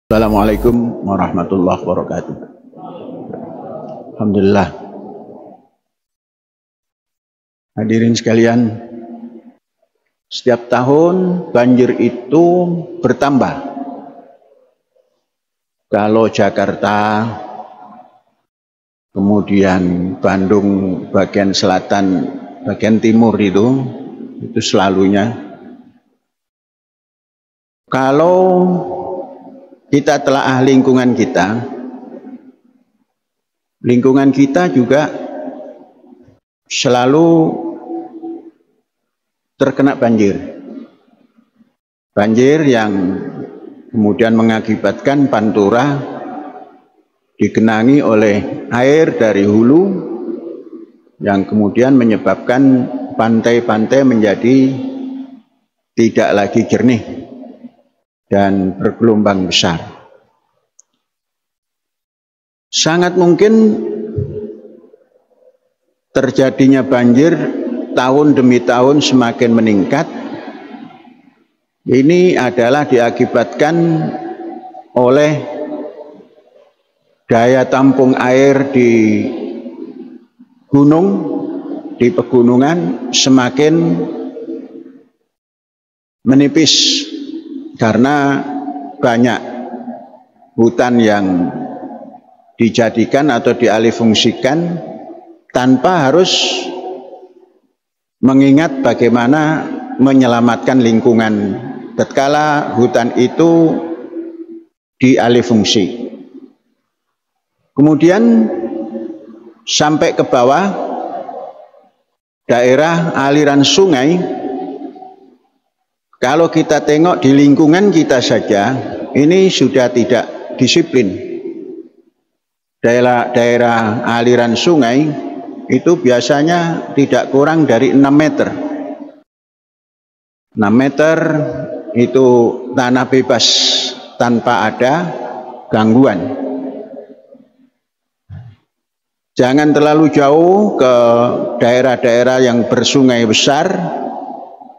Assalamualaikum warahmatullahi wabarakatuh. Alhamdulillah. Hadirin sekalian, setiap tahun banjir itu bertambah. Kalau Jakarta, kemudian Bandung bagian selatan, bagian timur itu selalunya. Kalau kita telaah lingkungan kita juga selalu terkena banjir. Banjir yang kemudian mengakibatkan Pantura digenangi oleh air dari hulu yang kemudian menyebabkan pantai-pantai menjadi tidak lagi jernih dan bergelombang besar. Sangat mungkin terjadinya banjir tahun demi tahun semakin meningkat. Ini adalah diakibatkan oleh daya tampung air di gunung, di pegunungan semakin menipis karena banyak hutan yang dijadikan atau dialihfungsikan tanpa harus mengingat bagaimana menyelamatkan lingkungan tatkala hutan itu dialihfungsi. Kemudian sampai ke bawah daerah aliran sungai, kalau kita tengok di lingkungan kita saja ini sudah tidak disiplin. Daerah aliran sungai itu biasanya tidak kurang dari 6 meter. 6 meter itu tanah bebas tanpa ada gangguan. Jangan terlalu jauh ke daerah-daerah yang bersungai besar.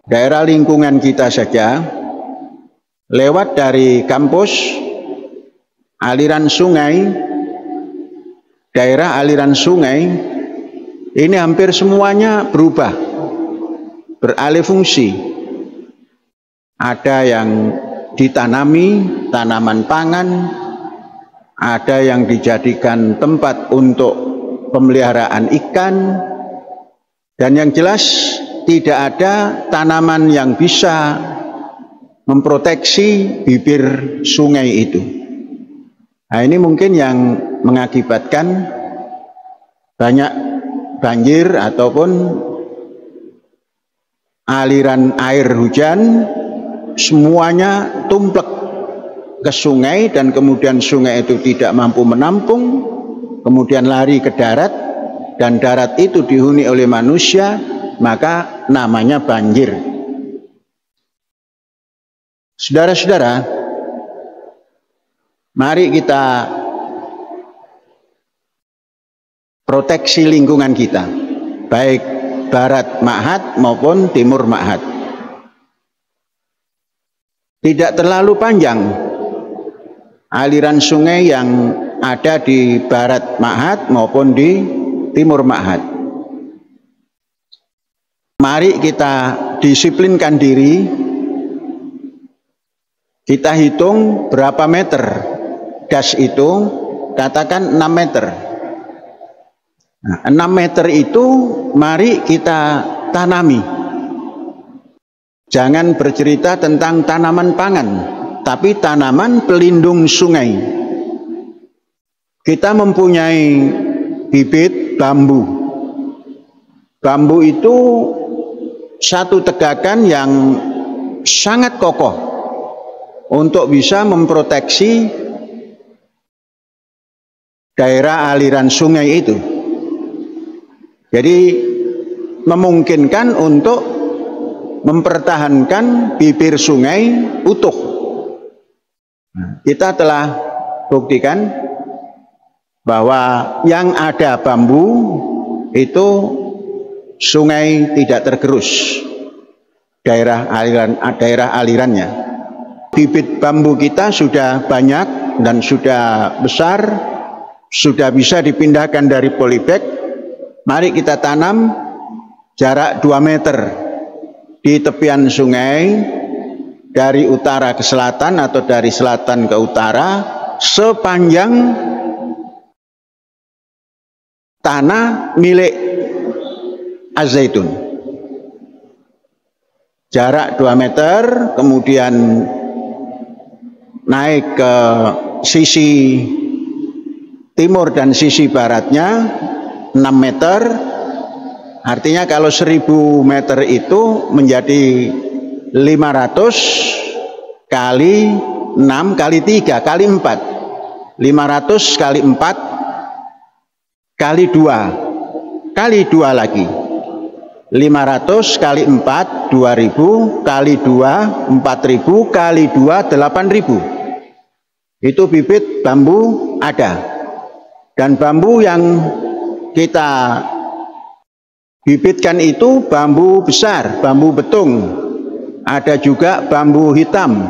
Daerah lingkungan kita saja, lewat dari kampus, aliran sungai, daerah aliran sungai, ini hampir semuanya berubah, beralih fungsi. Ada yang ditanami, tanaman pangan, ada yang dijadikan tempat untuk pemeliharaan ikan, dan yang jelas tidak ada tanaman yang bisa memproteksi bibir sungai itu. Nah, ini mungkin yang mengakibatkan banyak banjir ataupun aliran air hujan semuanya tumplek ke sungai, dan kemudian sungai itu tidak mampu menampung, kemudian lari ke darat, dan darat itu dihuni oleh manusia, maka namanya banjir. Saudara-saudara, mari kita proteksi lingkungan kita, baik barat Ma'had maupun timur Ma'had. Tidak terlalu panjang aliran sungai yang ada di barat Ma'had maupun di timur Ma'had. Mari kita disiplinkan diri, kita hitung berapa meter das itu, katakan 6 meter. Nah, 6 meter itu mari kita tanami. Jangan bercerita tentang tanaman pangan, tapi tanaman pelindung sungai. Kita mempunyai bibit bambu. Bambu itu satu tegakan yang sangat kokoh untuk bisa memproteksi daerah aliran sungai itu. Jadi memungkinkan untuk mempertahankan bibir sungai utuh. Kita telah buktikan bahwa yang ada bambu itu sungai tidak tergerus daerah alirannya. Bibit bambu kita sudah banyak dan sudah besar, sudah bisa dipindahkan dari polybag. Mari kita tanam jarak 2 meter di tepian sungai, dari utara ke selatan atau dari selatan ke utara, sepanjang tanah milik Az-Zaitun. Jarak 2 meter, kemudian naik ke sisi timur dan sisi baratnya 6 meter. Artinya kalau 1000 meter itu menjadi 500 kali 6 kali 3 kali 4. 500 kali 4 kali 2 kali 2 lagi. 500 kali 4 2000 kali 2 4000 kali 2 8000. Itu bibit bambu ada. Dan bambu yang kita bibitkan itu bambu besar, bambu betung. Ada juga bambu hitam.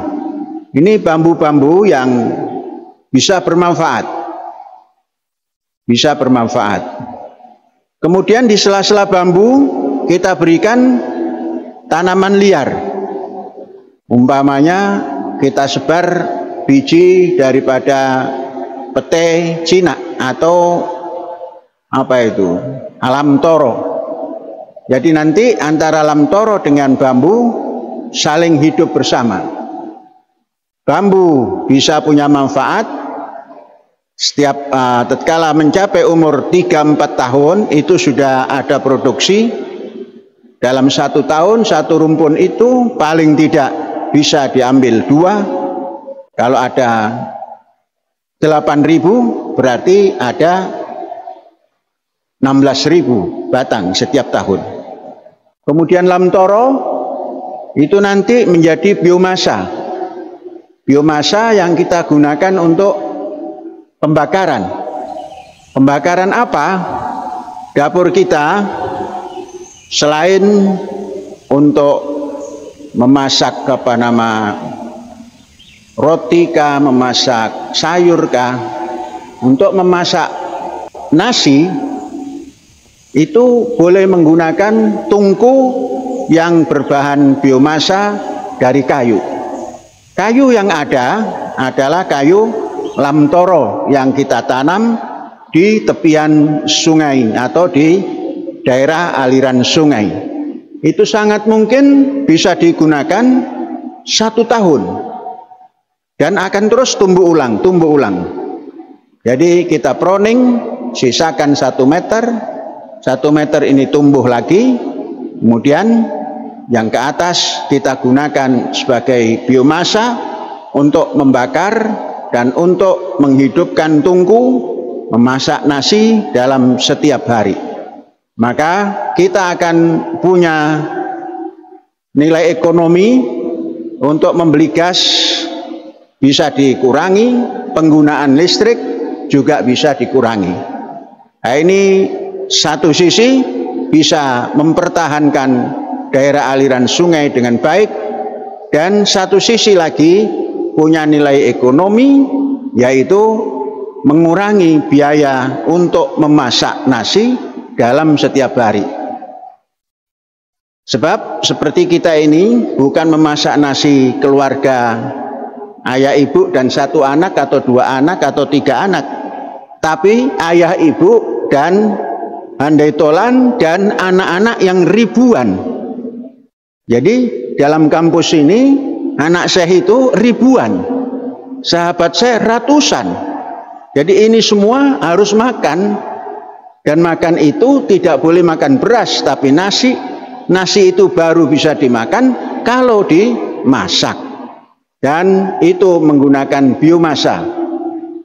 Ini bambu-bambu yang bisa bermanfaat. Bisa bermanfaat. Kemudian di sela-sela bambu kita berikan tanaman liar. Umpamanya kita sebar biji daripada pete Cina atau apa itu, alam toro. Jadi nanti antara alam toro dengan bambu saling hidup bersama. Bambu bisa punya manfaat. Setiap tatkala mencapai umur 3-4 tahun itu sudah ada produksi. Dalam 1 tahun satu rumpun itu paling tidak bisa diambil 2. Kalau ada 8.000 berarti ada 16.000 batang setiap tahun. Kemudian lamtoro itu nanti menjadi biomasa. Biomasa yang kita gunakan untuk pembakaran. Pembakaran apa? Dapur kita selain untuk memasak roti kah, memasak sayur kah, untuk memasak nasi itu boleh menggunakan tungku yang berbahan biomasa dari kayu. Kayu yang ada adalah kayu lamtoro yang kita tanam di tepian sungai atau di daerah aliran sungai. Itu sangat mungkin bisa digunakan 1 tahun. Dan akan terus tumbuh ulang. Jadi kita pruning, sisakan 1 meter. 1 meter ini tumbuh lagi. Kemudian yang ke atas kita gunakan sebagai biomasa untuk membakar dan untuk menghidupkan tungku, memasak nasi dalam setiap hari. Maka kita akan punya nilai ekonomi untuk membeli gas. Bisa dikurangi, penggunaan listrik juga bisa dikurangi. Nah, ini satu sisi bisa mempertahankan daerah aliran sungai dengan baik, dan satu sisi lagi punya nilai ekonomi, yaitu mengurangi biaya untuk memasak nasi dalam setiap hari. Sebab seperti kita ini bukan memasak nasi keluarga ayah ibu dan 1 anak atau 2 anak atau 3 anak, tapi ayah ibu dan handai tolan dan anak-anak yang ribuan. Jadi dalam kampus ini anak saya itu ribuan, sahabat saya ratusan. Jadi ini semua harus makan, dan makan itu tidak boleh makan beras tapi nasi. Nasi itu baru bisa dimakan kalau dimasak. Dan itu menggunakan biomasa.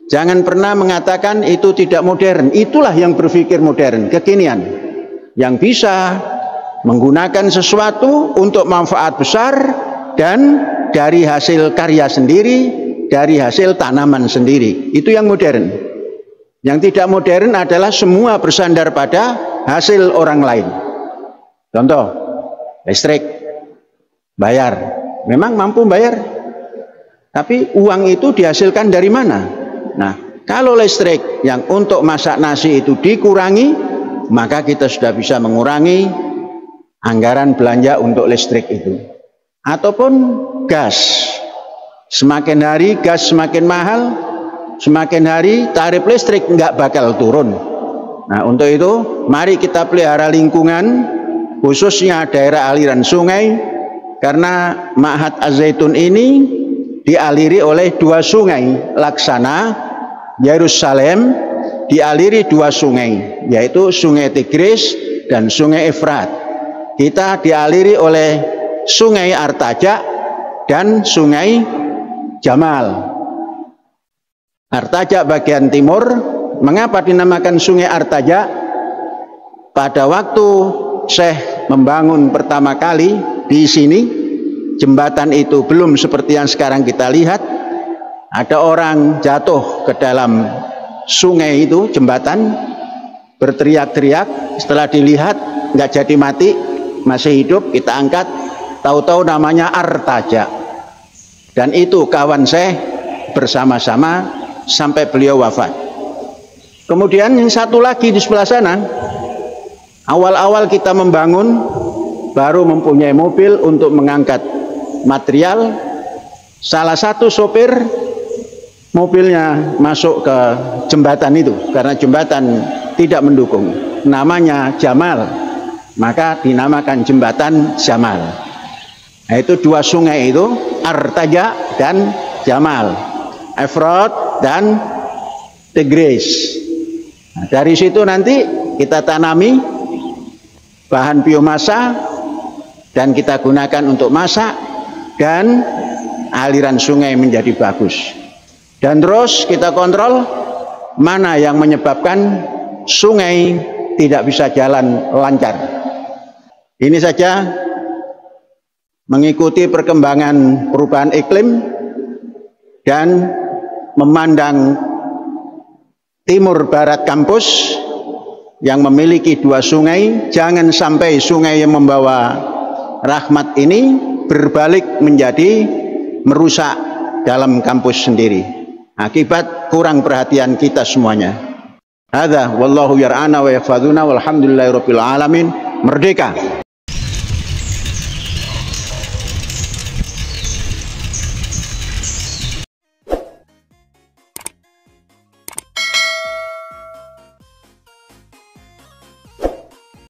Jangan pernah mengatakan itu tidak modern. Itulah yang berpikir modern, kekinian. Yang bisa menggunakan sesuatu untuk manfaat besar dan dari hasil karya sendiri, dari hasil tanaman sendiri. Itu yang modern. Yang tidak modern adalah semua bersandar pada hasil orang lain. Contoh, listrik, bayar. Memang mampu bayar, tapi uang itu dihasilkan dari mana? Nah, kalau listrik yang untuk masak nasi itu dikurangi, maka kita sudah bisa mengurangi anggaran belanja untuk listrik itu. Ataupun gas, semakin hari gas semakin mahal, semakin hari tarif listrik nggak bakal turun. Nah, untuk itu mari kita pelihara lingkungan, khususnya daerah aliran sungai, karena Ma'had Az-Zaitun ini dialiri oleh dua sungai, Laksana, Yerusalem, dialiri dua sungai, yaitu Sungai Tigris dan Sungai Efrat. Kita dialiri oleh Sungai Artaja dan Sungai Jamal. Artaja bagian timur. Mengapa dinamakan Sungai Artaja? Pada waktu Syekh membangun pertama kali di sini, jembatan itu belum seperti yang sekarang kita lihat. Ada orang jatuh ke dalam sungai itu, jembatan, berteriak-teriak. Setelah dilihat nggak jadi mati, masih hidup, kita angkat. Tahu-tahu namanya Artaja. Dan itu kawan Syekh bersama-sama sampai beliau wafat. Kemudian yang satu lagi di sebelah sana, awal-awal kita membangun, baru mempunyai mobil untuk mengangkat material. Salah satu sopir mobilnya masuk ke jembatan itu karena jembatan tidak mendukung. Namanya Jamal, maka dinamakan jembatan Jamal. Nah, itu dua sungai itu, Artaja dan Jamal, Efrat dan Tigris. Nah, dari situ nanti kita tanami bahan biomasa dan kita gunakan untuk masak, dan aliran sungai menjadi bagus. Dan terus kita kontrol mana yang menyebabkan sungai tidak bisa jalan lancar. Ini saja mengikuti perkembangan perubahan iklim dan memandang timur barat kampus yang memiliki dua sungai. Jangan sampai sungai yang membawa rahmat ini berbalik menjadi merusak dalam kampus sendiri akibat kurang perhatian kita semuanya. Hadza wallahu yar'ana wa yahfazuna walhamdulillahirabbil alamin. Merdeka.